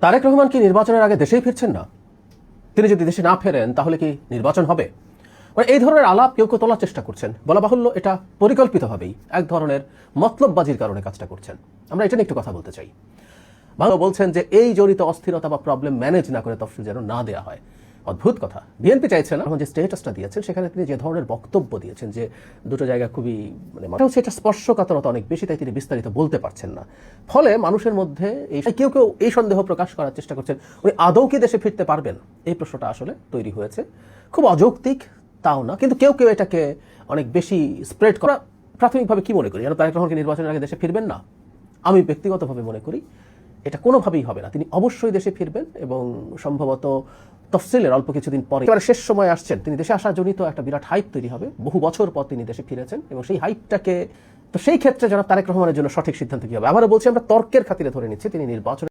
তারেক রহমান কি নির্বাচনের আগে দেশেই ফিরছেন না? তিনি যদি দেশে না ফেরেন তাহলে কি নির্বাচন হবে? মানে এই ধরনের আলাপ কেউ কেউ তোলার চেষ্টা করছেন। বলা বাহুল্য এটা পরিকল্পিতভাবেই এক ধরনের মতলববাজির কারণে কাজটা করছেন। আমরা এটা নিয়ে একটু কথা বলতে চাই। ভালো বলছেন যে এই জড়িত অস্থিরতা বা প্রবলেম ম্যানেজ না করে তফসিল যেন না দেওয়া হয়। অদ্ভুত কথা। বিএনপি চাইছে না, যে স্টেটাসটা দিয়েছেন সেখানে তিনি যে ধরনের বক্তব্য দিয়েছেন যে দুটো জায়গা খুবই এটা স্পর্শকাতরতা অনেক বেশি, তাই তিনি বিস্তারিত বলতে পারছেন না। ফলে মানুষের মধ্যে কেউ কেউ এই সন্দেহ প্রকাশ করার চেষ্টা করছেন উনি আদৌ কি দেশে ফিরতে পারবেন, এই প্রশ্নটা আসলে তৈরি হয়েছে। খুব অযৌক্তিক তাও না, কিন্তু কেউ কেউ এটাকে অনেক বেশি স্প্রেড করা। প্রাথমিকভাবে কি মনে করি, যেন তারেক রহমানকে নির্বাচনের আগে দেশে ফিরবেন না? আমি ব্যক্তিগতভাবে মনে করি এটা কোনোভাবেই হবে না। তিনি অবশ্যই দেশে ফিরবেন এবং সম্ভবত তফসিলের অল্প কিছুদিন পরে এবারে শেষ সময় আসছেন, তিনি দেশে আসার জন্যই তো একটা বিরাট হাইপ তৈরি হবে। বহু বছর পর তিনি দেশে ফিরেছেন এবং সেই হাইপটাকে, তো সেই ক্ষেত্রে জনাব তারেক রহমানের জন্য সঠিক সিদ্ধান্ত কি হবে? আবারও বলছি, আমরা তর্কের খাতিরে ধরে নিচ্ছি তিনি নির্বাচনে